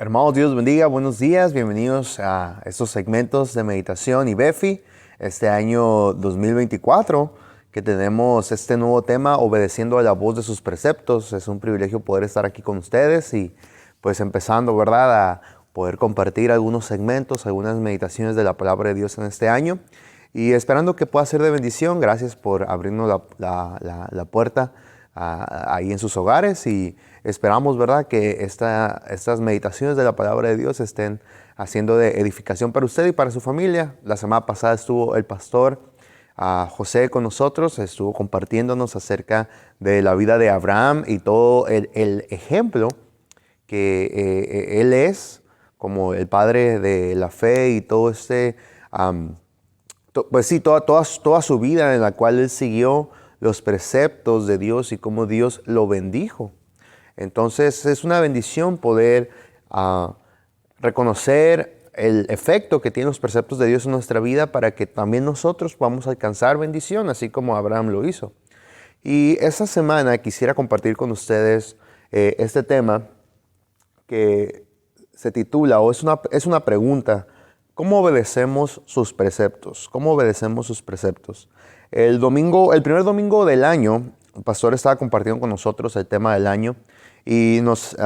Hermanos, Dios bendiga, buenos días, bienvenidos a estos segmentos de meditación y Befi, este año 2024, que tenemos este nuevo tema, obedeciendo a la voz de sus preceptos. Es un privilegio poder estar aquí con ustedes y pues empezando, ¿verdad?, a poder compartir algunos segmentos, algunas meditaciones de la palabra de Dios en este año y esperando que pueda ser de bendición. Gracias por abrirnos la puerta ahí en sus hogares y esperamos, ¿verdad?, que estas meditaciones de la palabra de Dios estén haciendo de edificación para usted y para su familia. La semana pasada estuvo el pastor José con nosotros, estuvo compartiéndonos acerca de la vida de Abraham y todo el ejemplo que él es como el padre de la fe y todo pues sí, toda su vida en la cual él siguió los preceptos de Dios y cómo Dios lo bendijo. Entonces es una bendición poder reconocer el efecto que tienen los preceptos de Dios en nuestra vida para que también nosotros podamos alcanzar bendición, así como Abraham lo hizo. Y esta semana quisiera compartir con ustedes este tema que se titula, o es una pregunta: ¿cómo obedecemos sus preceptos? ¿Cómo obedecemos sus preceptos? El primer domingo del año, el pastor estaba compartiendo con nosotros el tema del año y nos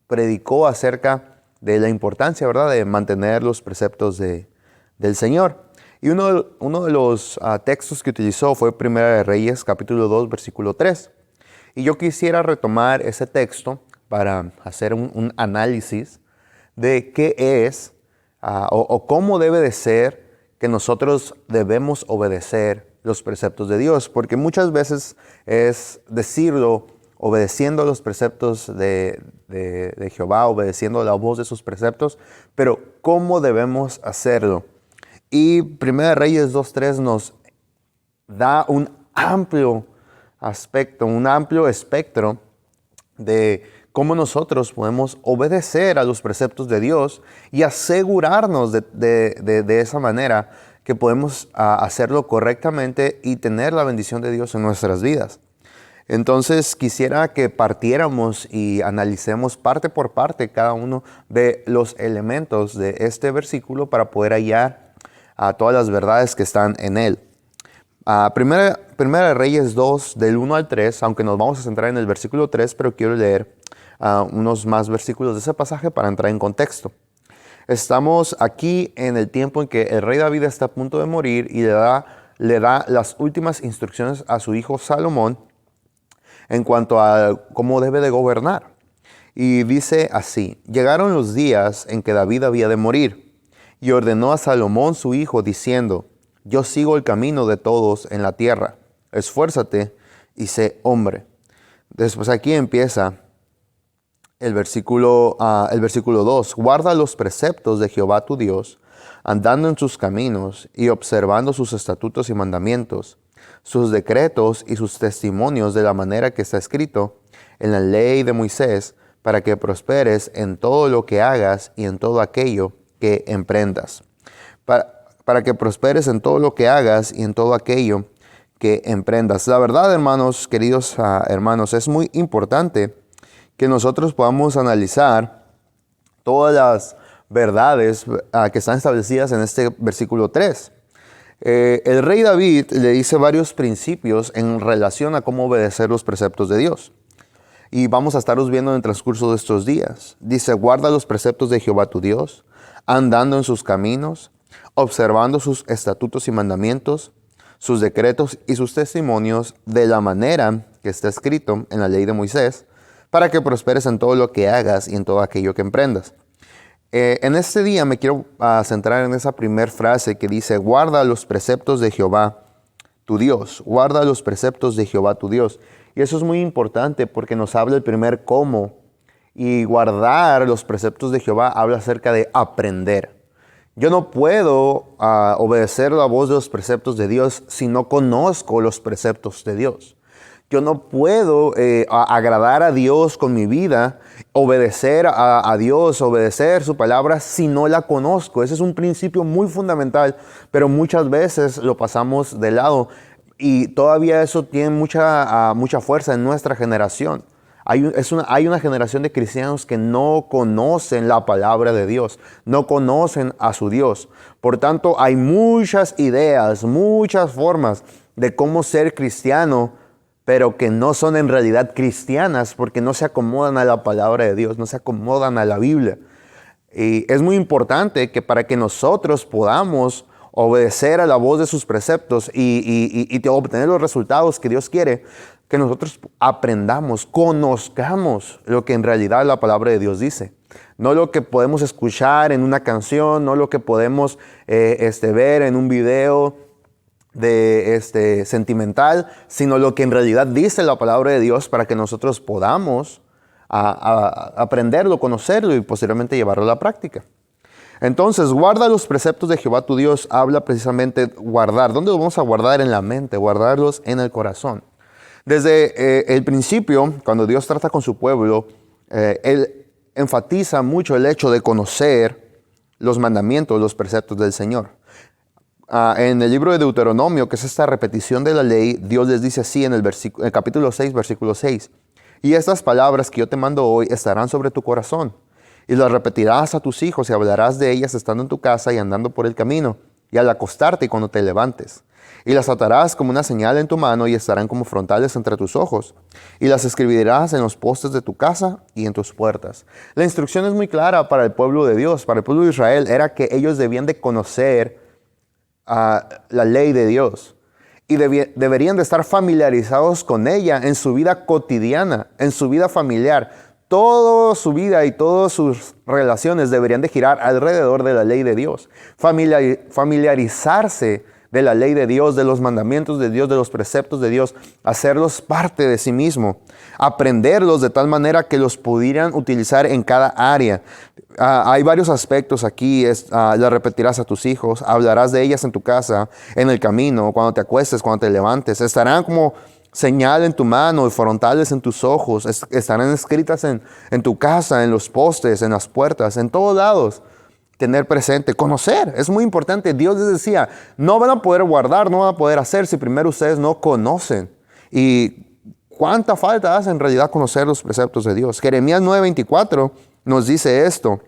predicó acerca de la importancia, ¿verdad?, de mantener los preceptos del Señor. Y uno de los textos que utilizó fue Primera de Reyes, capítulo 2, versículo 3. Y yo quisiera retomar ese texto para hacer un análisis de qué es o cómo debe de ser que nosotros debemos obedecer los preceptos de Dios. Porque muchas veces es decirlo, obedeciendo los preceptos de Jehová, obedeciendo la voz de sus preceptos, pero ¿cómo debemos hacerlo? Y Primera de Reyes 2.3 nos da un amplio aspecto, un amplio espectro de cómo nosotros podemos obedecer a los preceptos de Dios y asegurarnos de esa manera que podemos hacerlo correctamente y tener la bendición de Dios en nuestras vidas. Entonces quisiera que partiéramos y analicemos parte por parte cada uno de los elementos de este versículo para poder hallar todas las verdades que están en él. Primera de Reyes 2, del 1 al 3, aunque nos vamos a centrar en el versículo 3, pero quiero leer unos más versículos de ese pasaje para entrar en contexto. Estamos aquí en el tiempo en que el rey David está a punto de morir y le da las últimas instrucciones a su hijo Salomón en cuanto a cómo debe de gobernar. Y dice así: llegaron los días en que David había de morir, y ordenó a Salomón su hijo, diciendo: yo sigo el camino de todos en la tierra, esfuérzate y sé hombre. Después aquí empieza el versículo 2. Guarda los preceptos de Jehová tu Dios, andando en sus caminos y observando sus estatutos y mandamientos, sus decretos y sus testimonios, de la manera que está escrito en la ley de Moisés, para que prosperes en todo lo que hagas y en todo aquello que emprendas. Para que prosperes en todo lo que hagas y en todo aquello que emprendas. La verdad, hermanos, queridos hermanos, es muy importante que nosotros podamos analizar todas las verdades que están establecidas en este versículo 3. El rey David le dice varios principios en relación a cómo obedecer los preceptos de Dios. Y vamos a estarlos viendo en el transcurso de estos días. Dice: guarda los preceptos de Jehová tu Dios, andando en sus caminos, observando sus estatutos y mandamientos, sus decretos y sus testimonios, de la manera que está escrito en la ley de Moisés, para que prosperes en todo lo que hagas y en todo aquello que emprendas. En este día me quiero centrar en esa primera frase que dice: guarda los preceptos de Jehová tu Dios, guarda los preceptos de Jehová tu Dios. Y eso es muy importante porque nos habla el primer cómo, y guardar los preceptos de Jehová habla acerca de aprender. Yo no puedo obedecer la voz de los preceptos de Dios si no conozco los preceptos de Dios. Yo no puedo agradar a Dios con mi vida, obedecer a Dios, obedecer su palabra si no la conozco. Ese es un principio muy fundamental, pero muchas veces lo pasamos de lado y todavía eso tiene mucha fuerza en nuestra generación. Hay una generación de cristianos que no conocen la palabra de Dios, no conocen a su Dios. Por tanto, hay muchas ideas, muchas formas de cómo ser cristiano, pero que no son en realidad cristianas porque no se acomodan a la palabra de Dios, no se acomodan a la Biblia. Y es muy importante que para que nosotros podamos obedecer a la voz de sus preceptos y obtener los resultados que Dios quiere, que nosotros aprendamos, conozcamos lo que en realidad la palabra de Dios dice. No lo que podemos escuchar en una canción, no lo que podemos ver en un video sentimental, sino lo que en realidad dice la palabra de Dios para que nosotros podamos aprenderlo, conocerlo y posteriormente llevarlo a la práctica. Entonces, guarda los preceptos de Jehová tu Dios. Habla precisamente guardar. ¿Dónde los vamos a guardar? En la mente, guardarlos en el corazón. Desde el principio, cuando Dios trata con su pueblo, Él enfatiza mucho el hecho de conocer los mandamientos, los preceptos del Señor. En el libro de Deuteronomio, que es esta repetición de la ley, Dios les dice así en el capítulo 6, versículo 6. Y estas palabras que yo te mando hoy estarán sobre tu corazón, y las repetirás a tus hijos y hablarás de ellas estando en tu casa y andando por el camino, y al acostarte y cuando te levantes. Y las atarás como una señal en tu mano y estarán como frontales entre tus ojos. Y las escribirás en los postes de tu casa y en tus puertas. La instrucción es muy clara para el pueblo de Dios, para el pueblo de Israel, era que ellos debían de conocer la ley de Dios. Y deberían de estar familiarizados con ella en su vida cotidiana, en su vida familiar. Toda su vida y todas sus relaciones deberían de girar alrededor de la ley de Dios. Familiarizarse de la ley de Dios, de los mandamientos de Dios, de los preceptos de Dios, hacerlos parte de sí mismo, aprenderlos de tal manera que los pudieran utilizar en cada área. Hay varios aspectos aquí, las repetirás a tus hijos, hablarás de ellas en tu casa, en el camino, cuando te acuestes, cuando te levantes, estarán como señal en tu mano y frontales en tus ojos, estarán escritas en tu casa, en los postes, en las puertas, en todos lados. Tener presente, conocer, es muy importante. Dios les decía, no van a poder guardar, no van a poder hacer si primero ustedes no conocen. Y cuánta falta hace en realidad conocer los preceptos de Dios. Jeremías 9:24 nos dice esto: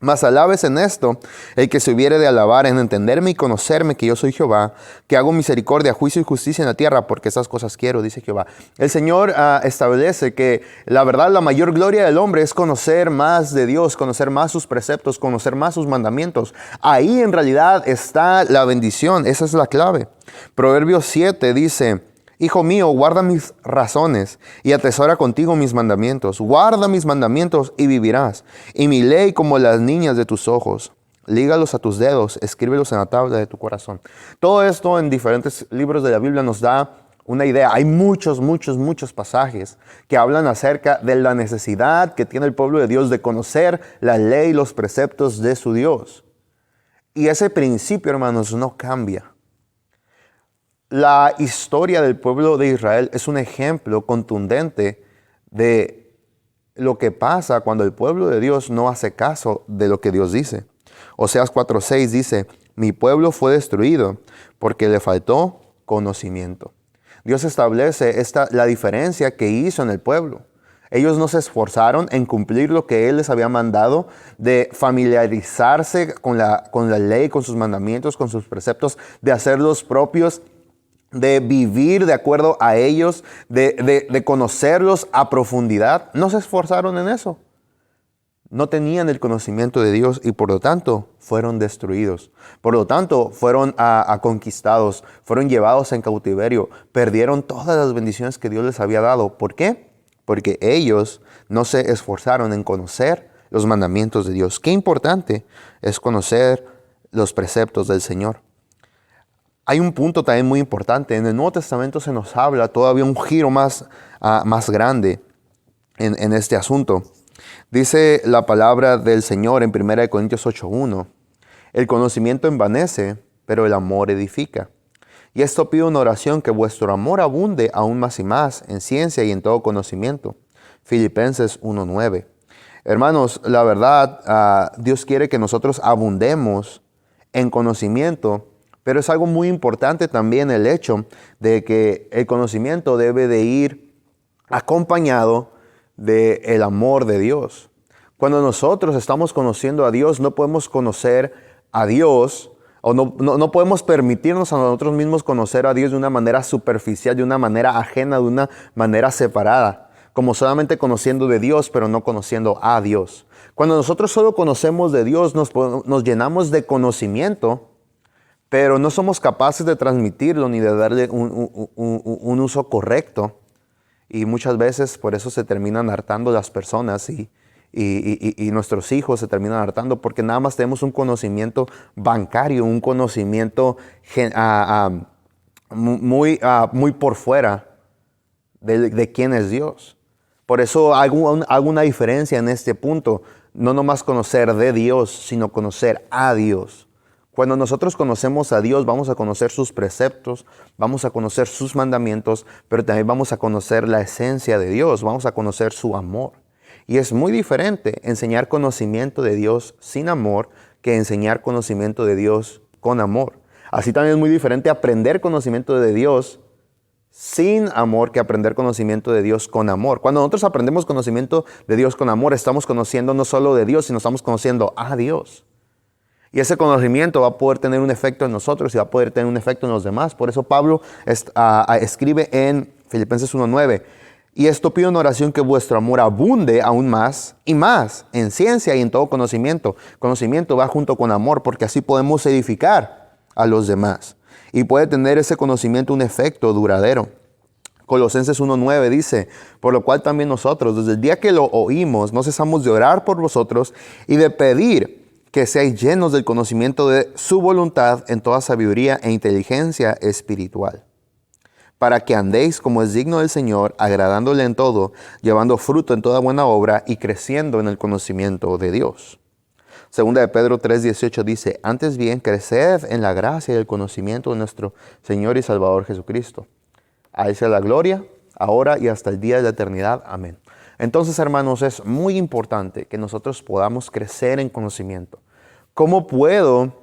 mas alabes en esto el que se hubiere de alabar en entenderme y conocerme que yo soy Jehová, que hago misericordia, juicio y justicia en la tierra, porque esas cosas quiero, dice Jehová. El Señor establece que la verdad, la mayor gloria del hombre es conocer más de Dios, conocer más sus preceptos, conocer más sus mandamientos. Ahí en realidad está la bendición, esa es la clave. Proverbios 7 dice: hijo mío, guarda mis razones y atesora contigo mis mandamientos. Guarda mis mandamientos y vivirás. Y mi ley como las niñas de tus ojos. Lígalos a tus dedos, escríbelos en la tabla de tu corazón. Todo esto en diferentes libros de la Biblia nos da una idea. Hay muchos pasajes que hablan acerca de la necesidad que tiene el pueblo de Dios de conocer la ley y los preceptos de su Dios. Y ese principio, hermanos, no cambia. La historia del pueblo de Israel es un ejemplo contundente de lo que pasa cuando el pueblo de Dios no hace caso de lo que Dios dice. Oseas 4:6 dice: mi pueblo fue destruido porque le faltó conocimiento. Dios establece la diferencia que hizo en el pueblo. Ellos no se esforzaron en cumplir lo que Él les había mandado, de familiarizarse con la ley, con sus mandamientos, con sus preceptos, de hacerlos propios, de vivir de acuerdo a ellos, de conocerlos a profundidad. No se esforzaron en eso. No tenían el conocimiento de Dios y por lo tanto fueron destruidos. Por lo tanto fueron conquistados, fueron llevados en cautiverio, perdieron todas las bendiciones que Dios les había dado. ¿Por qué? Porque ellos no se esforzaron en conocer los mandamientos de Dios. Qué importante es conocer los preceptos del Señor. Hay un punto también muy importante. En el Nuevo Testamento se nos habla todavía un giro más grande en este asunto. Dice la palabra del Señor en 1 Corintios 8:1: el conocimiento envanece, pero el amor edifica. Y esto pido en oración, que vuestro amor abunde aún más y más en ciencia y en todo conocimiento. Filipenses 1:9. Hermanos, la verdad, Dios quiere que nosotros abundemos en conocimiento. Pero es algo muy importante también el hecho de que el conocimiento debe de ir acompañado del amor de Dios. Cuando nosotros estamos conociendo a Dios, no podemos conocer a Dios o no podemos permitirnos a nosotros mismos conocer a Dios de una manera superficial, de una manera ajena, de una manera separada, como solamente conociendo de Dios, pero no conociendo a Dios. Cuando nosotros solo conocemos de Dios, nos llenamos de conocimiento, pero no somos capaces de transmitirlo ni de darle un uso correcto. Y muchas veces por eso se terminan hartando las personas y nuestros hijos se terminan hartando porque nada más tenemos un conocimiento bancario, un conocimiento muy por fuera de quién es Dios. Por eso hago una diferencia en este punto. No nomás conocer de Dios, sino conocer a Dios. Cuando nosotros conocemos a Dios, vamos a conocer sus preceptos, vamos a conocer sus mandamientos, pero también vamos a conocer la esencia de Dios, vamos a conocer su amor. Y es muy diferente enseñar conocimiento de Dios sin amor que enseñar conocimiento de Dios con amor. Así también es muy diferente aprender conocimiento de Dios sin amor que aprender conocimiento de Dios con amor. Cuando nosotros aprendemos conocimiento de Dios con amor, estamos conociendo no solo de Dios, sino estamos conociendo a Dios. Y ese conocimiento va a poder tener un efecto en nosotros y va a poder tener un efecto en los demás. Por eso Pablo escribe en Filipenses 1:9, y esto pido en oración que vuestro amor abunde aún más y más en ciencia y en todo conocimiento. Conocimiento va junto con amor porque así podemos edificar a los demás. Y puede tener ese conocimiento un efecto duradero. Colosenses 1:9 dice, por lo cual también nosotros, desde el día que lo oímos, no cesamos de orar por vosotros y de pedir que seáis llenos del conocimiento de su voluntad en toda sabiduría e inteligencia espiritual, para que andéis como es digno del Señor, agradándole en todo, llevando fruto en toda buena obra y creciendo en el conocimiento de Dios. Segunda de Pedro 3:18 dice, antes bien, creced en la gracia y el conocimiento de nuestro Señor y Salvador Jesucristo. A Él sea la gloria, ahora y hasta el día de la eternidad. Amén. Entonces, hermanos, es muy importante que nosotros podamos crecer en conocimiento. ¿Cómo puedo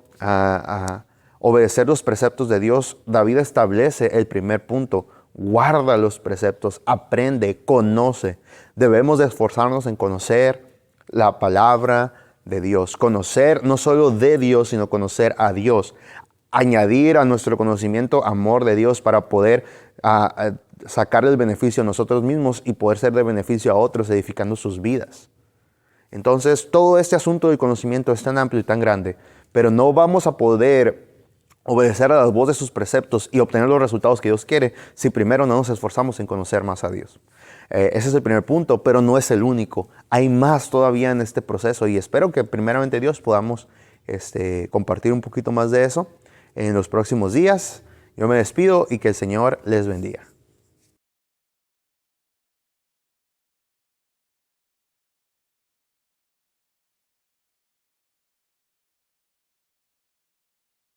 obedecer los preceptos de Dios? David establece el primer punto. Guarda los preceptos, aprende, conoce. Debemos de esforzarnos en conocer la palabra de Dios. Conocer no solo de Dios, sino conocer a Dios. Añadir a nuestro conocimiento amor de Dios para poder sacarle el beneficio a nosotros mismos y poder ser de beneficio a otros, edificando sus vidas. Entonces, todo este asunto del conocimiento es tan amplio y tan grande, pero no vamos a poder obedecer a las voces de sus preceptos y obtener los resultados que Dios quiere si primero no nos esforzamos en conocer más a Dios. Ese es el primer punto, pero no es el único. Hay más todavía en este proceso y espero que primeramente Dios podamos compartir un poquito más de eso en los próximos días. Yo me despido y que el Señor les bendiga.